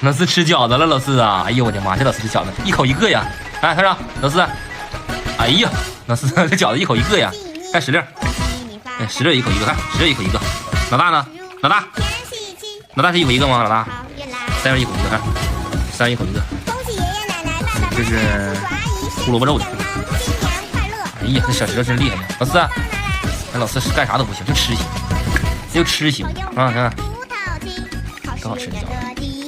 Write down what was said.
老师吃饺子了，老师啊！哎呦我的妈，这老师吃饺子一口一个呀！哎，看着老师，哎呀，老师这饺子一口一个呀！看石榴，哎，石榴一口一个，看石榴一口一个。老大呢？老大，老大是一口一个吗？老大，三人一口一个，看，三人一口一个。这是胡萝卜肉的。哎呀，这小石头真厉害呀！老四，那老四是干啥都不行，就吃行，就吃行啊！看看，多好吃的饺子。